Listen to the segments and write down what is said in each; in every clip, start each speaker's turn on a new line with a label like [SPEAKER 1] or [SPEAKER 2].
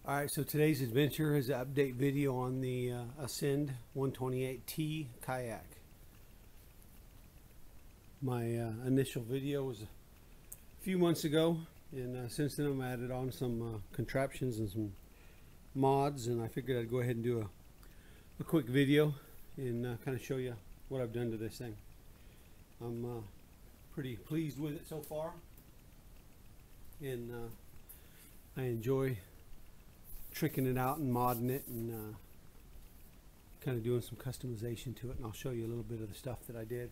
[SPEAKER 1] Alright, so today's adventure is an update video on the Ascend 128T Kayak. My initial video was a few months ago, and since then I've added on some contraptions and some mods, and I figured I'd go ahead and do a quick video and kind of show you what I've done to this thing. I'm pretty pleased with it so far, and I enjoy tricking it out and modding it and kind of doing some customization to it, and I'll show you a little bit of the stuff that I did.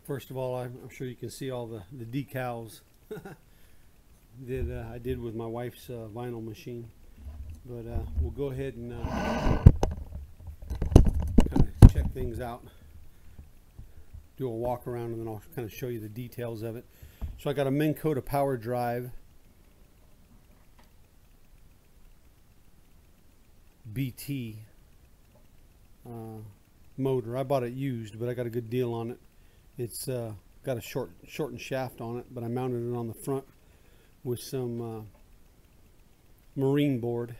[SPEAKER 1] First of all, I'm sure you can see all the decals that I did with my wife's vinyl machine, but we'll go ahead and kind of check things out, do a walk around, and then I'll kind of show you the details of it. So I got a Minn Kota power drive BT motor. I bought it used, but I got a good deal on it. It's got a shortened shaft on it, but I mounted it on the front with some marine board.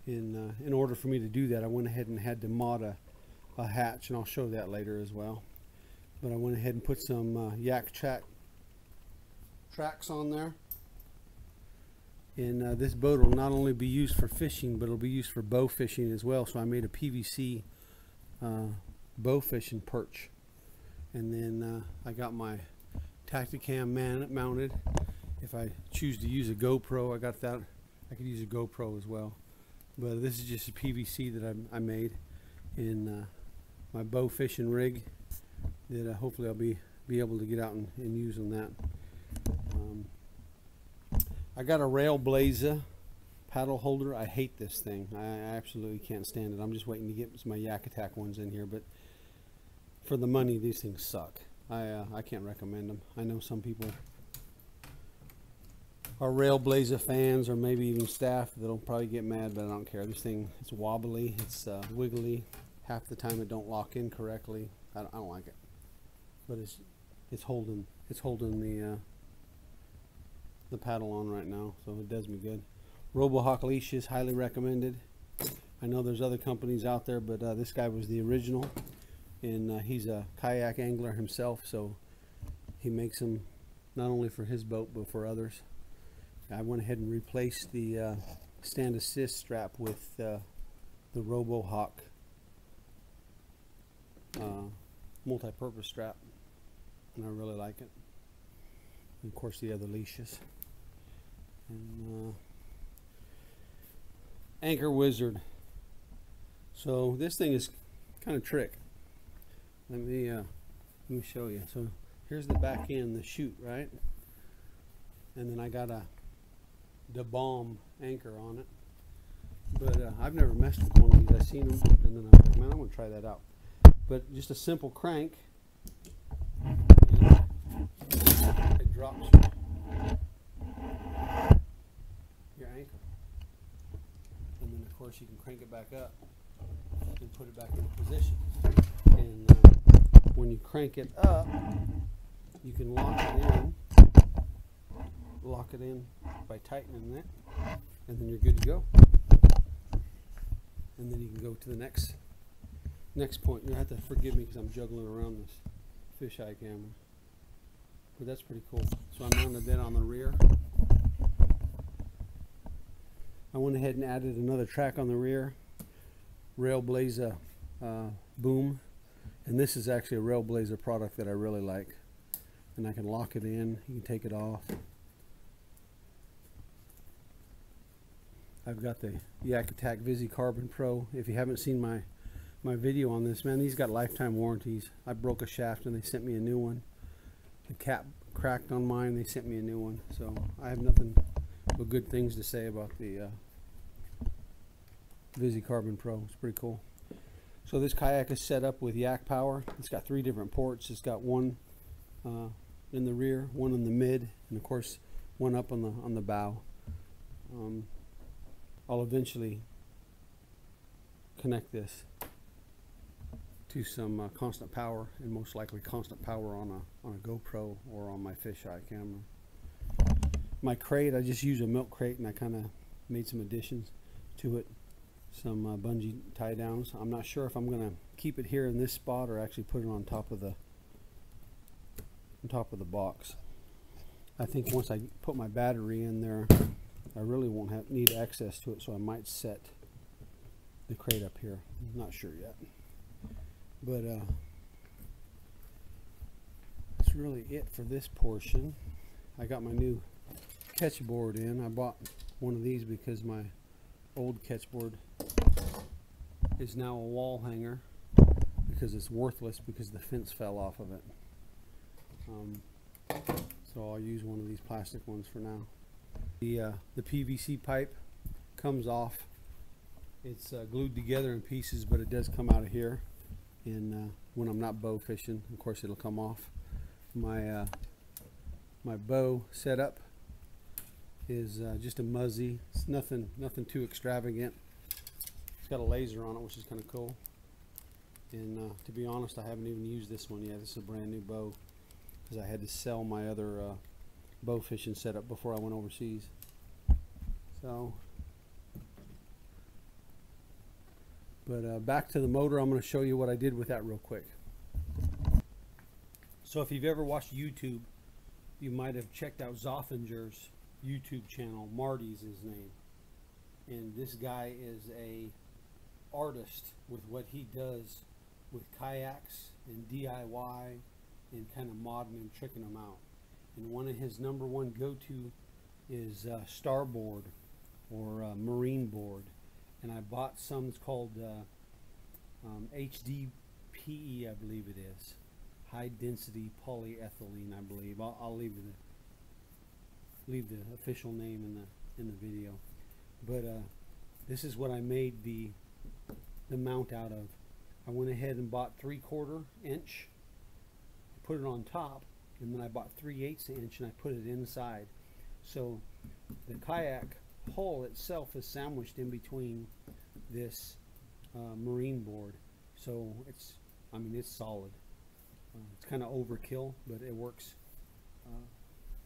[SPEAKER 1] In order for me to do that, I went ahead and had to mod a hatch, and I'll show that later as well. But I went ahead and put some yak tracks on there. And this boat will not only be used for fishing, but it'll be used for bow fishing as well. So I made a PVC bow fishing perch. And then I got my Tacticam mounted. If I choose to use a GoPro, I got that. I could use a GoPro as well. But this is just a PVC that I made in my bow fishing rig that hopefully I'll be able to get out and use on that. I got a Railblazer paddle holder. I hate this thing. I absolutely can't stand it. I'm just waiting to get my Yak Attack ones in here, but for the money, these things suck. I can't recommend them. I know some people are Railblazer fans, or maybe even staff that'll probably get mad, but I don't care. This thing, it's wobbly, it's wiggly. Half the time it don't lock in correctly. I don't like it, but it's holding the paddle on right now, so it does me good. RoboHawk leashes, highly recommended. I know there's other companies out there, but this guy was the original, and he's a kayak angler himself, so he makes them not only for his boat but for others. I went ahead and replaced the stand assist strap with the RoboHawk multi-purpose strap, and I really like it. And of course the other leashes. And Anchor Wizard. So this thing is kind of trick. Let me show you. So here's the back end, the chute, right? And then I got the bomb anchor on it. But I've never messed with one of these. I've seen them, and then I was like, man, I want to try that out. But just a simple crank, and it drops your anchor, and then of course you can crank it back up and put it back into position. And when you crank it up, you can lock it in by tightening it, and then you're good to go. And then you can go to the next point. You have to forgive me because I'm juggling around this fisheye camera, but that's pretty cool. So I mounted that on the rear. I went ahead and added another track on the rear, Railblazer boom, and this is actually a Railblazer product that I really like. And I can lock it in, you can take it off. I've got the Yak Attack Visi Carbon Pro. If you haven't seen my video on this, man, these got lifetime warranties. I broke a shaft and they sent me a new one. The cap cracked on mine, they sent me a new one. So I have nothing but good things to say about the Visi Carbon Pro. It's pretty cool. So this kayak is set up with yak power. It's got 3 different ports. It's got one in the rear, one in the mid, and of course one up on the bow. I'll eventually connect this to some constant power, and most likely constant power on a GoPro or on my fisheye camera. My crate, I just use a milk crate, and I kind of made some additions to it, some bungee tie downs. I'm not sure if I'm gonna keep it here in this spot or actually put it on top of the box. I think once I put my battery in there, I really won't need access to it, so I might set the crate up here. I'm not sure yet, but that's really it for this portion. I got my new catch board in. I bought one of these because my old catch board is now a wall hanger because it's worthless because the fence fell off of it. So I'll use one of these plastic ones for now. The PVC pipe comes off. It's glued together in pieces, but it does come out of here. And when I'm not bow fishing, of course, it'll come off. My my bow setup is just a Muzzy. It's nothing too extravagant. It's got a laser on it, which is kind of cool. And to be honest, I haven't even used this one yet. This is a brand new bow because I had to sell my other bow fishing setup before I went overseas. So, but back to the motor. I'm going to show you what I did with that real quick. So if you've ever watched YouTube, you might have checked out Zoffinger's YouTube channel. Marty's his name, and this guy is a artist with what he does with kayaks and DIY and kind of modding and tricking them out. And one of his #1 go-to is starboard or marine board. And I bought some. It's called HDPE, I believe it is. High density polyethylene, I believe. I'll leave the official name in the video. But this is what I made the mount out of. I went ahead and bought 3/4 inch, put it on top, and then I bought 3/8 inch and I put it inside. So the kayak hull itself is sandwiched in between this marine board. So it's solid. It's kind of overkill, but it works,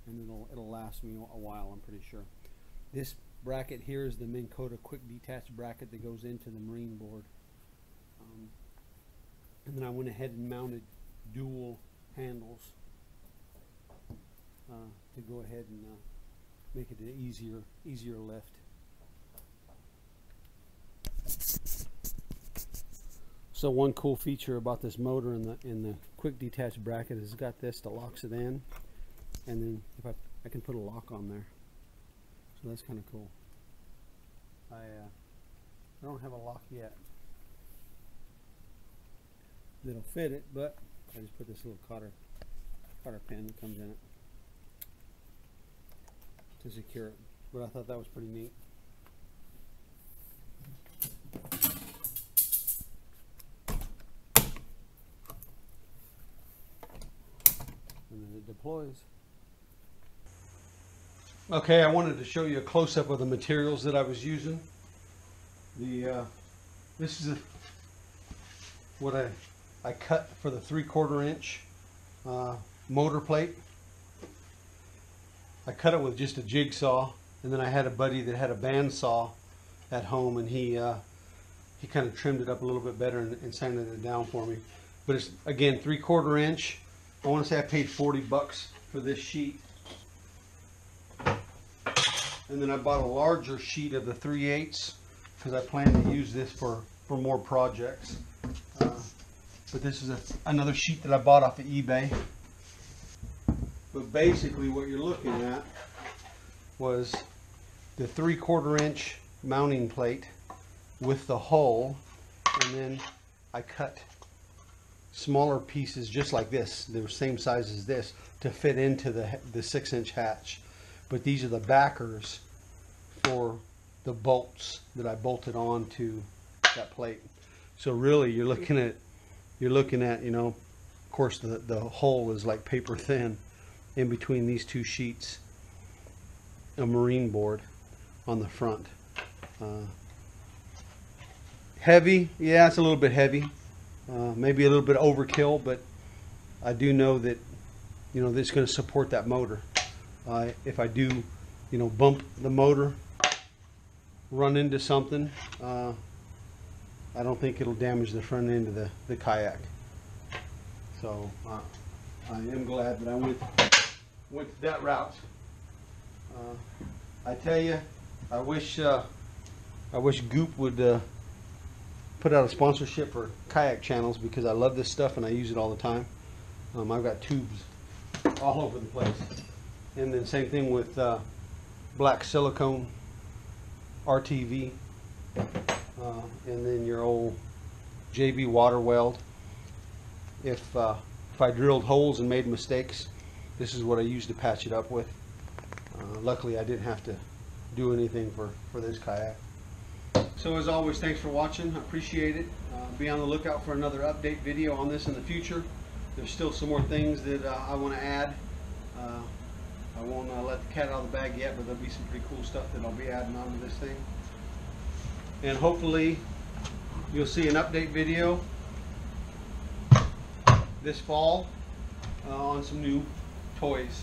[SPEAKER 1] and it'll last me a while, I'm pretty sure. This bracket here is the Minn Kota quick detach bracket that goes into the marine board. And then I went ahead and mounted dual handles to go ahead and make it an easier lift. So one cool feature about this motor in the quick detach bracket is it's got this that locks it in, and then if I can put a lock on there, so that's kind of cool. I don't have a lock yet that'll fit it, but I just put this little cotter pin that comes in it to secure it. But I thought that was pretty neat. And then it deploys. Okay, I wanted to show you a close-up of the materials that I was using. This is what I cut for the 3/4 inch motor plate. I cut it with just a jigsaw, and then I had a buddy that had a bandsaw at home, and he kind of trimmed it up a little bit better and sanded it down for me. But it's, again, 3/4 inch. I want to say I paid $40 for this sheet. And then I bought a larger sheet of the 3/8 because I plan to use this for more projects. But this is another sheet that I bought off of eBay. But basically what you're looking at was the 3/4 inch mounting plate with the hull, and then I cut smaller pieces just like this. They were same size as this to fit into the 6-inch hatch. But these are the backers for the bolts that I bolted on to that plate. So really you're looking at, you know, of course the hull is like paper thin in between these two sheets, a marine board on the front. Heavy, yeah, it's a little bit heavy. Maybe a little bit overkill, but I do know that, you know, this is going to support that motor. If I do, you know, bump the motor, run into something, I don't think it'll damage the front end of the kayak. So I am glad that I went that route. I tell you, I wish Goop would put out a sponsorship for kayak channels, because I love this stuff and I use it all the time. I've got tubes all over the place. And then same thing with black silicone RTV, and then your old JB water weld. If I drilled holes and made mistakes, this is what I used to patch it up with. Luckily I didn't have to do anything for this kayak. So as always, thanks for watching. I appreciate it. Be on the lookout for another update video on this in the future. There's still some more things that I want to add. I won't let the cat out of the bag yet, but there'll be some pretty cool stuff that I'll be adding onto this thing. And hopefully you'll see an update video this fall on some new toys.